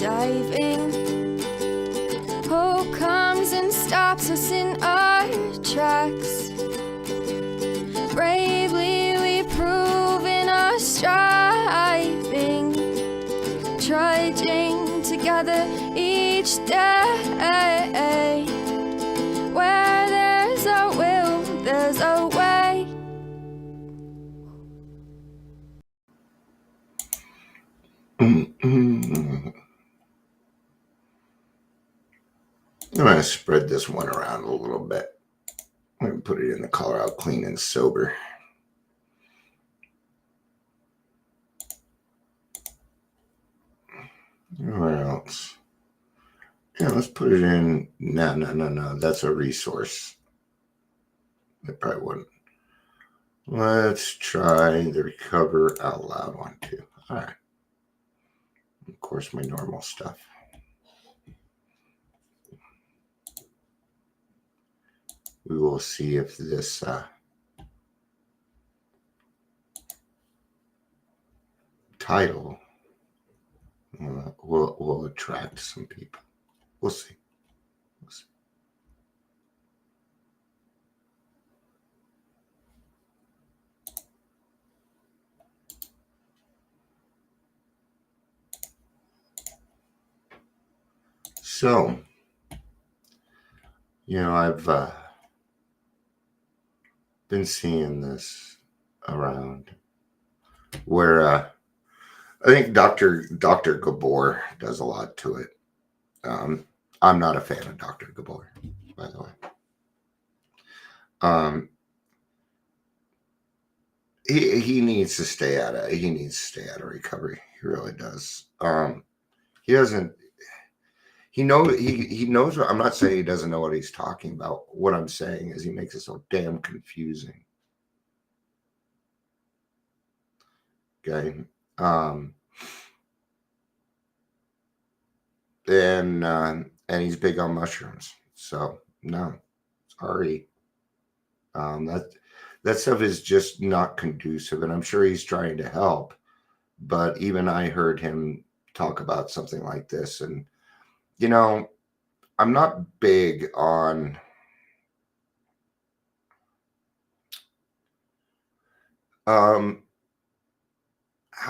diving. Hope comes and stops us in our tracks. Bravely we prove in our striving, trudging together each day. Where there's a will, there's a way. I'm going to spread this one around a little bit. I'm going to put it in the color out clean and sober. What else? Yeah, let's put it in. No. That's a resource. It probably wouldn't. Let's try the Recover Out Loud one too. All right. Of course, my normal stuff. We will see if this title will attract some people. We'll see. So, I've been seeing this around where I think Dr. Gabor does a lot to it. I'm not a fan of Dr. Gabor, by the way. He needs to stay out of recovery. He really does. He doesn't. He knows what I'm not saying he doesn't know what he's talking about. What I'm saying is he makes it so damn confusing. Okay. And he's big on mushrooms. So no, sorry. That stuff is just not conducive, and I'm sure he's trying to help. But even I heard him talk about something like this, and I'm not big on how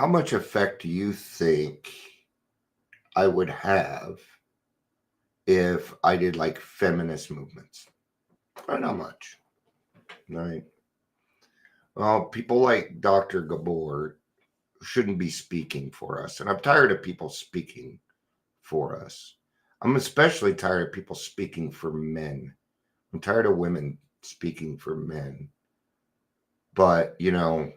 much effect do you think I would have if I did like feminist movements? Probably not much, right? Well, people like Dr. Gabor shouldn't be speaking for us, and I'm tired of people speaking for us. I'm especially tired of people speaking for men. I'm tired of women speaking for men. But, the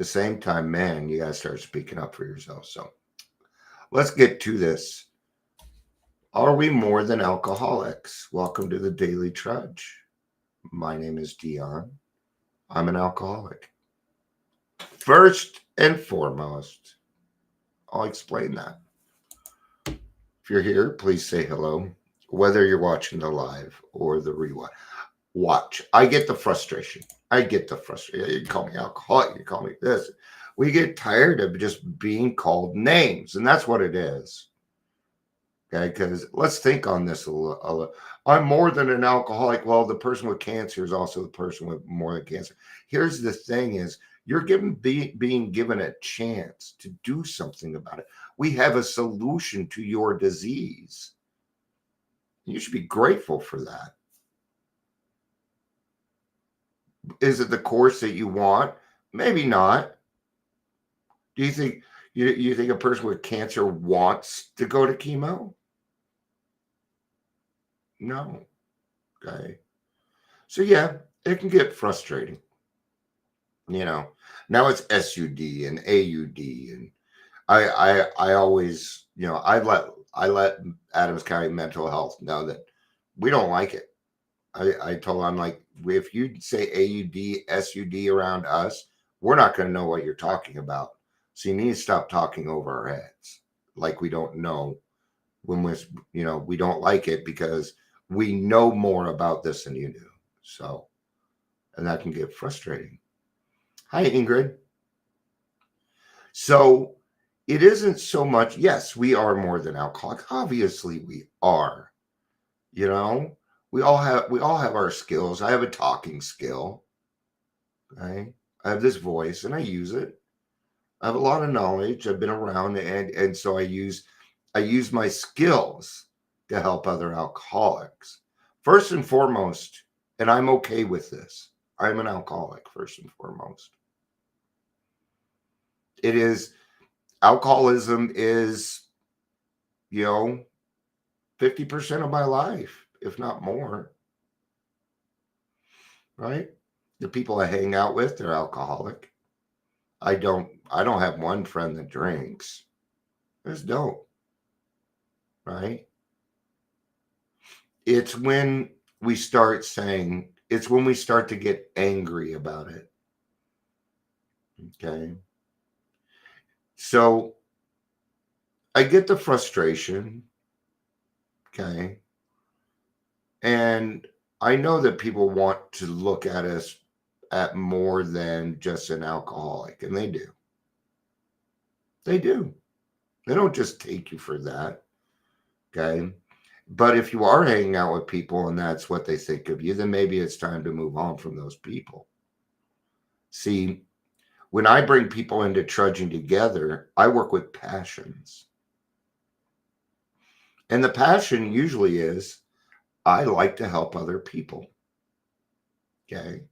same time, man, you got to start speaking up for yourself. So let's get to this. Are we more than alcoholics? Welcome to the Daily Trudge. My name is Dion. I'm an alcoholic. First and foremost, I'll explain that. If you're here, please say hello, whether you're watching the live or the rewatch. Watch. I get the frustration. You call me alcoholic. You call me this. We get tired of just being called names, and that's what it is. Okay, because let's think on this a little. I'm more than an alcoholic. Well, the person with cancer is also the person with more than cancer. Here's the thing is, you're being given a chance to do something about it. We have a solution to your disease. You should be grateful for that. Is it the course that you want? Maybe not. Do you think you think a person with cancer wants to go to chemo? No. Okay. So yeah, it can get frustrating. Now it's SUD and AUD, and I always, I let Adams County Mental Health know that we don't like it. I told them, I'm like, if you say AUD, SUD around us, we're not going to know what you're talking about. So you need to stop talking over our heads. Like we don't know when we don't like it because we know more about this than you do. So, and that can get frustrating. Hi, Ingrid. So it isn't so much, yes, we are more than alcoholic. Obviously we are, you know, we all have our skills. I have a talking skill. Okay. I have this voice and I use it. I have a lot of knowledge. I've been around, and so I use my skills to help other alcoholics. First and foremost, and I'm okay with this. I'm an alcoholic first and foremost. It is alcoholism is, you know, 50% of my life, if not more, right? The people I hang out with, they're alcoholic. I don't have one friend that drinks. I just don't, right? It's when it's when we start to get angry about it. Okay. So I get the frustration. Okay. And I know that people want to look at us at more than just an alcoholic, and they do. They do. They don't just take you for that. Okay. But if you are hanging out with people and that's what they think of you, then maybe it's time to move on from those people. See, when I bring people into trudging together, I work with passions. And the passion usually is I like to help other people. Okay.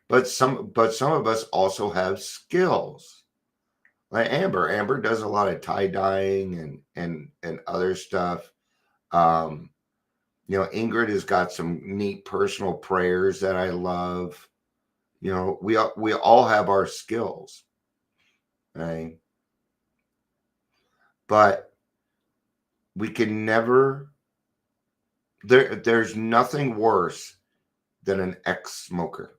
But some of us also have skills. Like Amber. Amber does a lot of tie-dyeing and other stuff. Um, Ingrid has got some neat personal prayers that I love. We all have our skills. Right? But we can never there's nothing worse than an ex-smoker.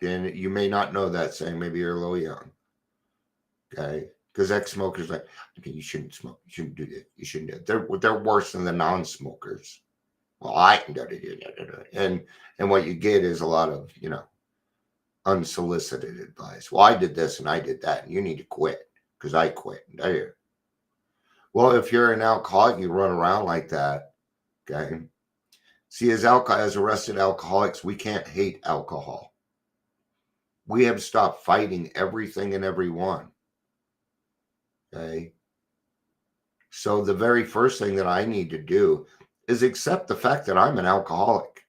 And you may not know that saying, maybe you're a little young. Okay. Because ex-smokers like, okay, you shouldn't smoke. You shouldn't do that. You shouldn't do it. They're worse than the non-smokers. Well, I can do it. And what you get is a lot of, unsolicited advice. Well, I did this and I did that, and you need to quit because I quit. Well, if you're an alcoholic, you run around like that. Okay. See, as arrested alcoholics, we can't hate alcohol. We have stopped fighting everything and everyone. Okay. So the very first thing that I need to do is accept the fact that I'm an alcoholic.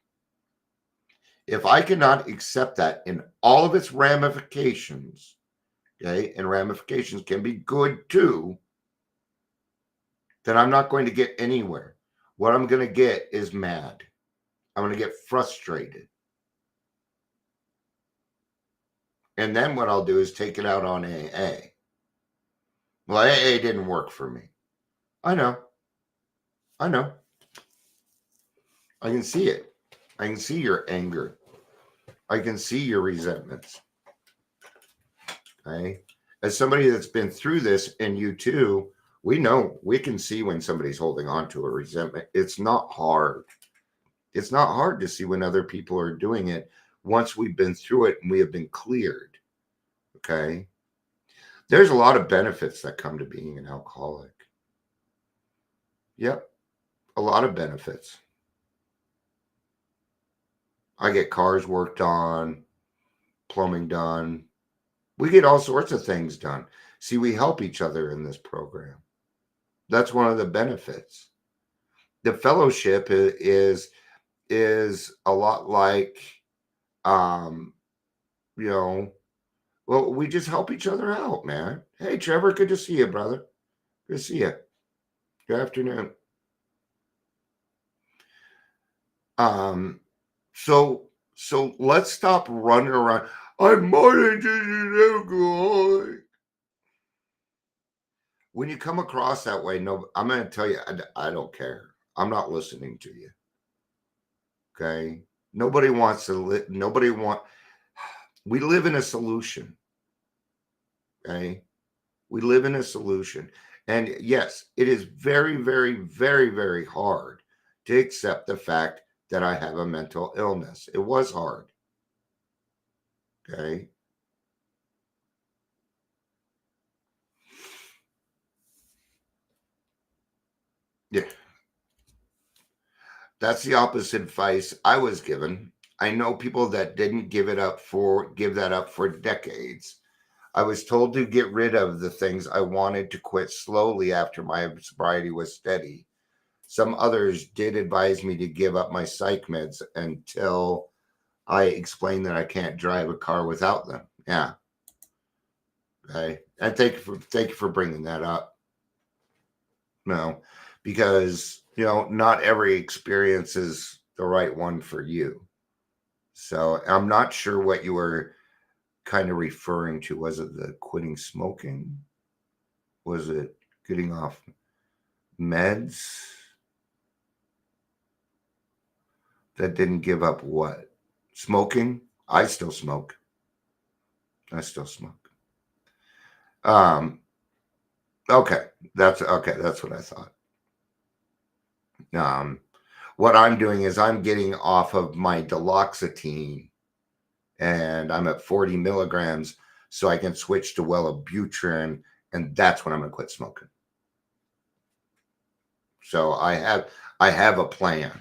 If I cannot accept that in all of its ramifications, okay, and ramifications can be good too, then I'm not going to get anywhere. What I'm going to get is mad. I'm going to get frustrated. And then what I'll do is take it out on AA. Well, AA didn't work for me. I know. I know. I can see it. I can see your anger. I can see your resentments. Okay. As somebody that's been through this, and you too, we can see when somebody's holding on to a resentment. It's not hard. It's not hard to see when other people are doing it once we've been through it and we have been cleared. Okay. There's a lot of benefits that come to being an alcoholic. Yep. A lot of benefits. I get cars worked on, plumbing done. We get all sorts of things done. See, we help each other in this program. That's one of the benefits. The fellowship is a lot like, um, you know, well, we just help each other out, man. Hey, Trevor, good to see you, brother. Good to see you. Good afternoon. Um, so let's stop running around. I'm more than just an alcoholic. When you come across that way, no, I'm going to tell you, I don't care. I'm not listening to you. Okay. Nobody wants to we live in a solution. Okay. We live in a solution. And yes, it is very, very, very, very hard to accept the fact that I have a mental illness. It was hard. Okay. Yeah, that's the opposite advice I was given. I know people that didn't give that up for decades. I was told to get rid of the things I wanted to quit slowly after my sobriety was steady. Some others did advise me to give up my psych meds until I explained that I can't drive a car without them. Yeah. Okay. And thank you for bringing that up. No, because not every experience is the right one for you. So I'm not sure what you were kind of referring to. Was it the quitting smoking? Was it getting off meds that didn't give up what? Smoking? I still smoke. I still smoke. Okay. That's what I thought. Um, what I'm doing is I'm getting off of my duloxetine and I'm at 40 milligrams so I can switch to Wellbutrin, and that's when I'm going to quit smoking. So I have a plan.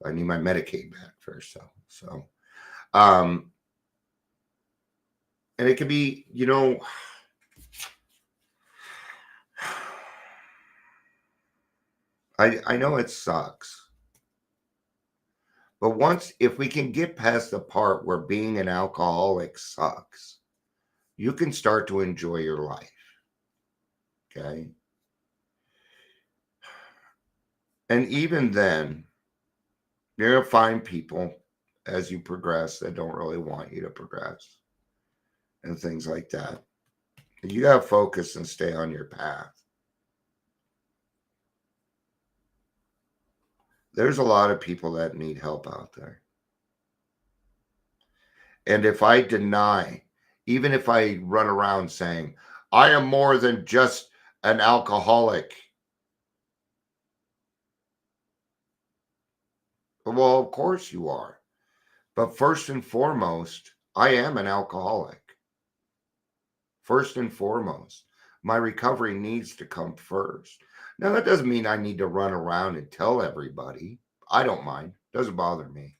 I need my Medicaid back first, so and it could be, I know it sucks, but if we can get past the part where being an alcoholic sucks, you can start to enjoy your life. Okay. And even then, you're going to find people as you progress that don't really want you to progress and things like that. You got to focus and stay on your path. There's a lot of people that need help out there. And if I deny, even if I run around saying, I am more than just an alcoholic. Well, of course you are. But first and foremost, I am an alcoholic. First and foremost, my recovery needs to come first. Now, that doesn't mean I need to run around and tell everybody. I don't mind. Doesn't bother me.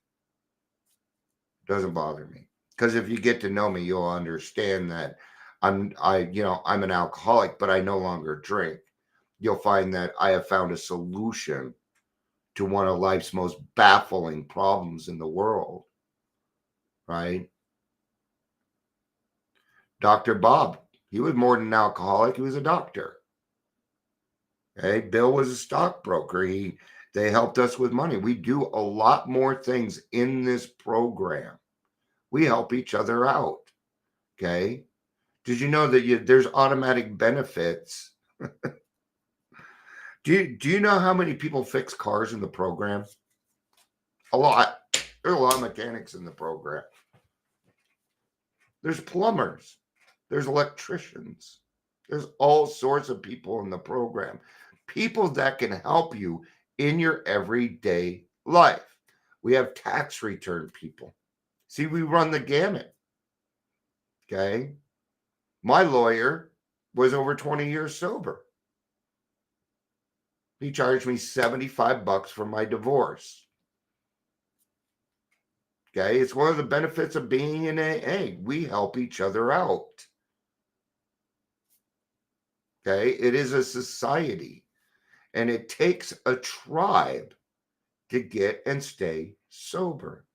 Doesn't bother me. Because if you get to know me, you'll understand that I'm an alcoholic, but I no longer drink. You'll find that I have found a solution to one of life's most baffling problems in the world. Right? Dr. Bob, he was more than an alcoholic, he was a doctor. Okay, Bill was a stockbroker. They helped us with money. We do a lot more things in this program. We help each other out. Okay. Did you know that there's automatic benefits? Do you know how many people fix cars in the program? A lot. There's a lot of mechanics in the program. There's plumbers. There's electricians. There's all sorts of people in the program. People that can help you in your everyday life. We have tax return people. See, we run the gamut. Okay. My lawyer was over 20 years sober. He charged me $75 for my divorce. Okay. It's one of the benefits of being in AA. We help each other out. Okay. It is a society, and it takes a tribe to get and stay sober.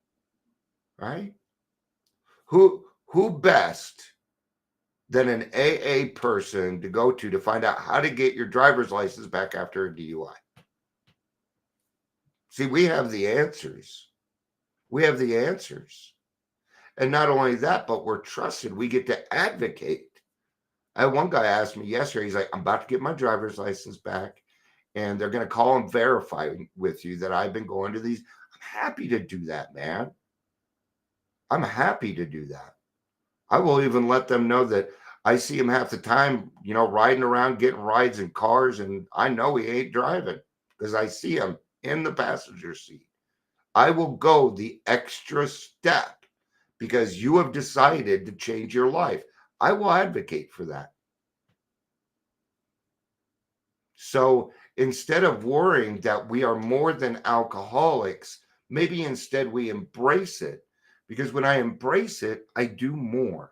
Right? Who best than an AA person to go to find out how to get your driver's license back after a DUI? See, we have the answers. We have the answers. And not only that, but we're trusted. We get to advocate. I had one guy asked me yesterday, he's like, I'm about to get my driver's license back, and they're going to call and verify with you that I've been going to these. I'm happy to do that, man. I'm happy to do that. I will even let them know that I see him half the time, riding around, getting rides in cars, and I know he ain't driving because I see him in the passenger seat. I will go the extra step because you have decided to change your life. I will advocate for that. So instead of worrying that we are more than alcoholics, maybe instead we embrace it. Because when I embrace it, I do more.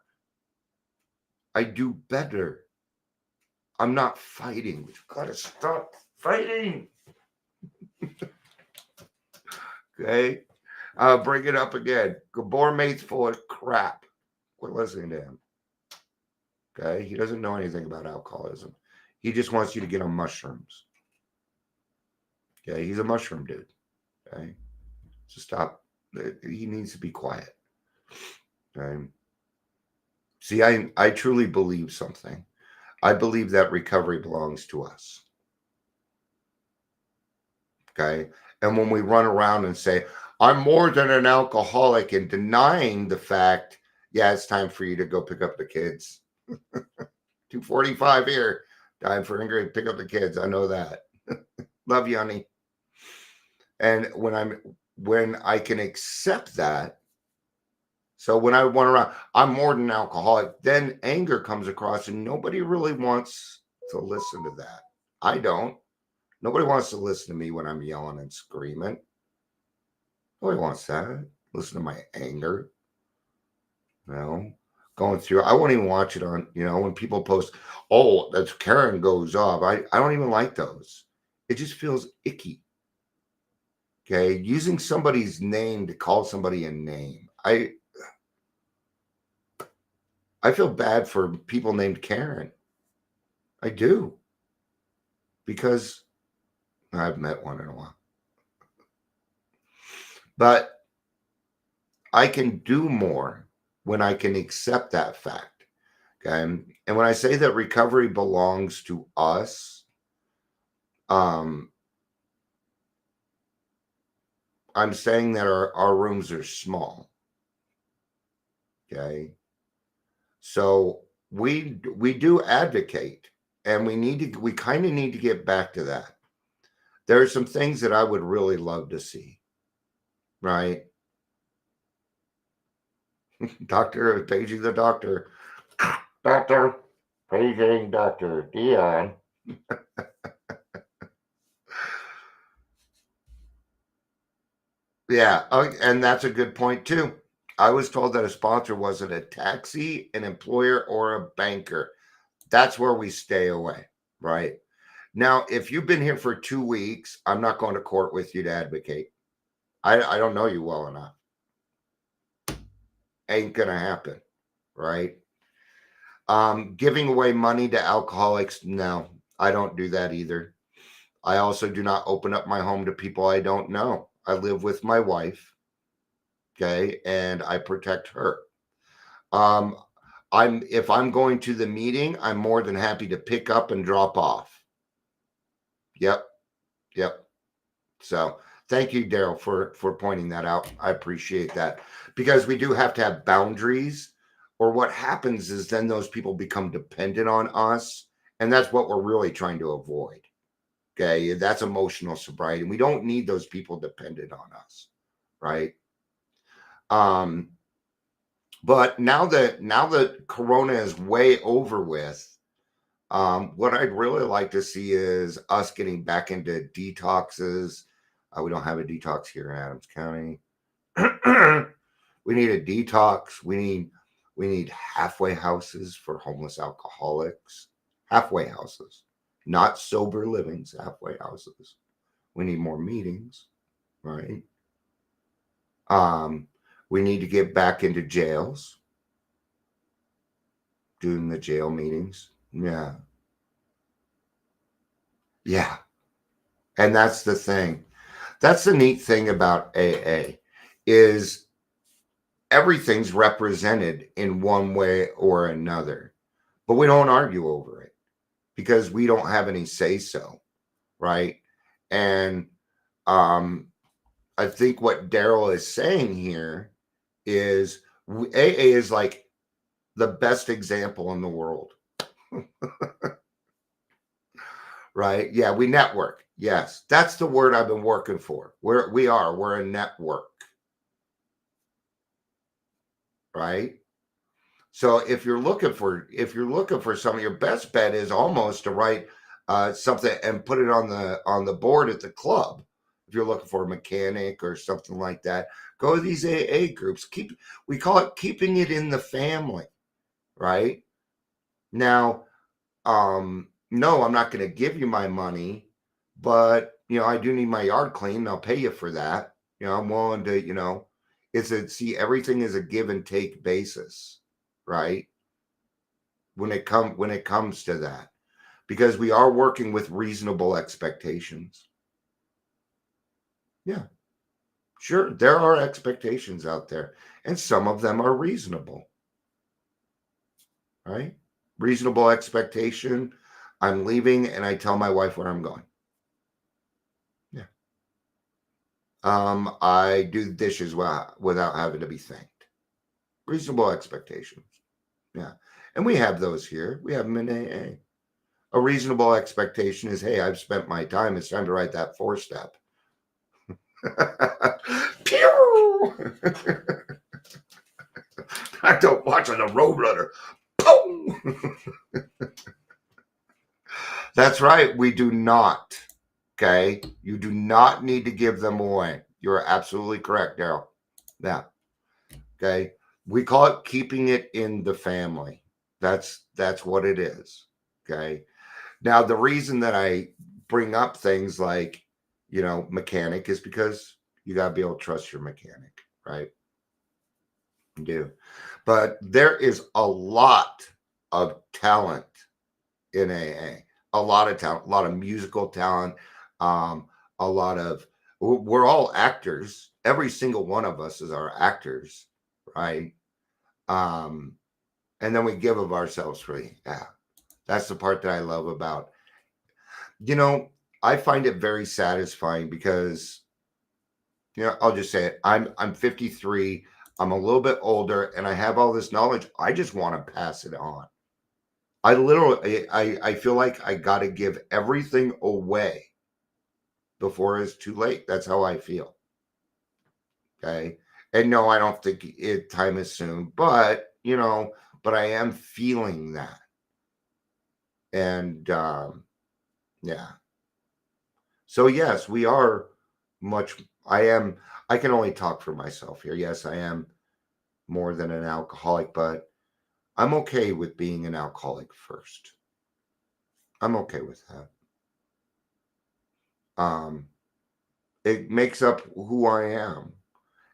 I do better. I'm not fighting. We've got to stop fighting. Okay? I'll bring it up again. Gabor mate's full of crap. Quit listening to him. Okay? He doesn't know anything about alcoholism. He just wants you to get on mushrooms. Okay? He's a mushroom dude. Okay? So stop. He needs to be quiet. Okay? See, I truly believe something. I believe that recovery belongs to us. Okay? And when we run around and say, I'm more than an alcoholic, and denying the fact, yeah, it's time for you to go pick up the kids. 2:45 here. Time for Ingrid, pick up the kids. I know that. Love you, honey. And when I can accept that, so when I run around, I'm more than an alcoholic, then anger comes across, and nobody really wants to listen to that. I don't. Nobody wants to listen to me when I'm yelling and screaming. Nobody wants that. Listen to my anger. Going through. I won't even watch it on, when people post, oh, that's Karen goes off. I don't even like those. It just feels icky. Okay. Using somebody's name to call somebody a name. I feel bad for people named Karen. I do. Because I've met one in a while. But I can do more when I can accept that fact. Okay. And when I say that recovery belongs to us, I'm saying that our rooms are small. Okay. So we do advocate, and we kind of need to get back to that. There are some things that I would really love to see. Right. Doctor paging the doctor. Doctor paging Dr. Dion. Yeah, and that's a good point too. I was told that a sponsor wasn't a taxi, an employer, or a banker. That's where we stay away, right? Now, if you've been here for 2 weeks, I'm not going to court with you to advocate. I don't know you well enough. Ain't gonna happen, right? Giving away money to alcoholics, no, I don't do that either. I also do not open up my home to people I don't know. I live with my wife, okay, and I protect her. If I'm going to the meeting, I'm more than happy to pick up and drop off. Yep. So thank you, Daryl, for pointing that out. I appreciate that, because we do have to have boundaries, or what happens is then those people become dependent on us, and that's what we're really trying to avoid. Okay, that's emotional sobriety. We don't need those people dependent on us, right? But now that Corona is way over with, what I'd really like to see is us getting back into detoxes. We don't have a detox here in Adams County. We need a detox. We need halfway houses for homeless alcoholics. Halfway houses, not sober livings, halfway houses. We need more meetings, right? We need to get back into jails, doing the jail meetings. Yeah. And that's the thing. That's the neat thing about AA is everything's represented in one way or another, but we don't argue over it because we don't have any say so, right? And I think what Daryl is saying here is AA is like the best example in the world. Right? Yeah, we network. Yes, that's the word I've been working for. We're a network. Right? So if you're looking for some, your best bet is almost to write something, and put it on the board at the club. If you're looking for a mechanic or something like that, go to these AA groups. We call it keeping it in the family, right? Now, no, I'm not going to give you my money, but I do need my yard cleaned. I'll pay you for that. I'm willing to, see, everything is a give and take basis, right? When it comes to that, because we are working with reasonable expectations. Yeah, sure. There are expectations out there, and some of them are reasonable, right? Reasonable expectation. I'm leaving and I tell my wife where I'm going. Yeah. I do the dishes without having to be thanked. Reasonable expectations. Yeah. And we have those here. We have them in AA. A reasonable expectation is, hey, I've spent my time. It's time to write that 4-step. Pew! I don't watch on the Roadrunner. That's right. We do not. Okay. You do not need to give them away. You're absolutely correct, Daryl. Yeah. Okay. We call it keeping it in the family. That's what it is. Okay. Now, the reason that I bring up things like, mechanic is because you got to be able to trust your mechanic, right? You do. But there is a lot of talent in AA. A lot of talent, a lot of musical talent, a lot of, we're all actors. Every single one of us is our actors, right? And then we give of ourselves free. Yeah. That's the part that I love about, I find it very satisfying because, I'll just say it. I'm 53. I'm a little bit older and I have all this knowledge. I just want to pass it on. I literally, I feel like I got to give everything away before it's too late. That's how I feel. Okay. And no, I don't think time is soon, but, but I am feeling that. And, yeah. So yes, we are I can only talk for myself here. Yes, I am more than an alcoholic, but I'm okay with being an alcoholic first. I'm okay with that. It makes up who I am.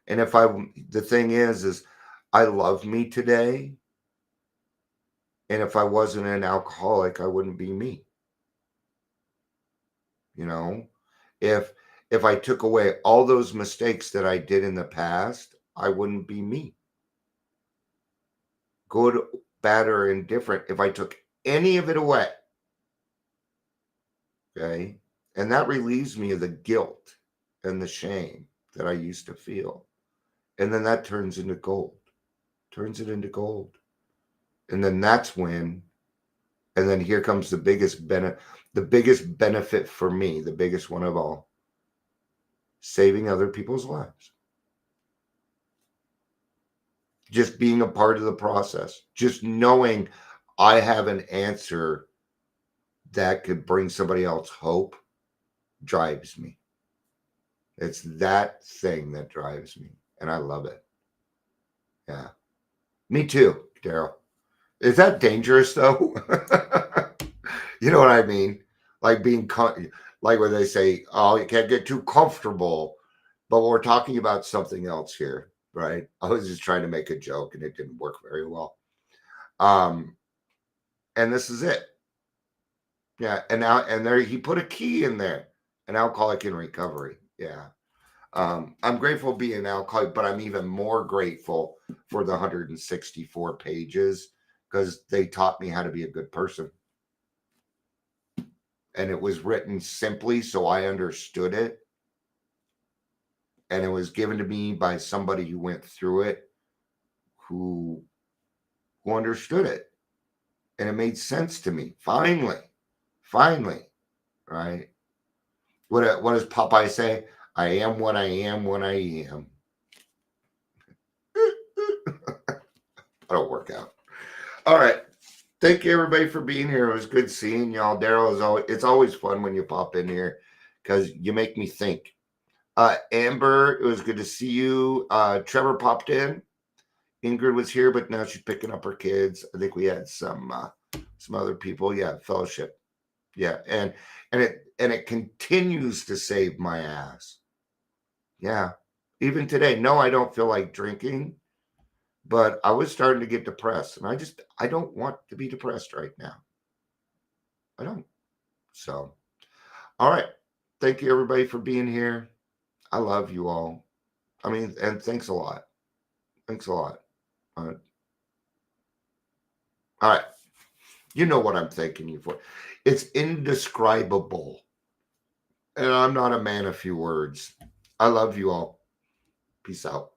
And the thing is I love me today. And if I wasn't an alcoholic, I wouldn't be me. If I took away all those mistakes that I did in the past, I wouldn't be me. Good, bad, or indifferent. If I took any of it away, okay, and that relieves me of the guilt and the shame that I used to feel. And then that turns it into gold. And then that's when, and then here comes the biggest benefit for me, the biggest one of all, saving other people's lives. Just being a part of the process, just knowing I have an answer that could bring somebody else hope drives me. It's that thing that drives me, and I love it. Yeah. Me too, Daryl. Is that dangerous though? You know what I mean? Like like where they say, "Oh, you can't get too comfortable," but we're talking about something else here, right? I was just trying to make a joke, and it didn't work very well. And this is it. Yeah, and there he put a key in there, an alcoholic in recovery. Yeah. I'm grateful to be an alcoholic, but I'm even more grateful for the 164 pages because they taught me how to be a good person. And it was written simply so I understood it. And it was given to me by somebody who went through it, who understood it. And it made sense to me. Finally, right? What does Popeye say? I am what I am when I am. That'll work out. All right. Thank you everybody for being here. It was good seeing y'all. Daryl, it's always fun when you pop in here because you make me think. Amber, it was good to see you. Trevor popped in. Ingrid was here, but now she's picking up her kids. I think we had some other people. Yeah, fellowship. Yeah, and it continues to save my ass. Yeah, even today. No, I don't feel like drinking, but I was starting to get depressed, and I don't want to be depressed right now. I don't. So, all right. Thank you everybody for being here. I love you all. I mean, and thanks a lot. Thanks a lot. All right. You know what I'm thanking you for. It's indescribable. And I'm not a man of few words. I love you all. Peace out.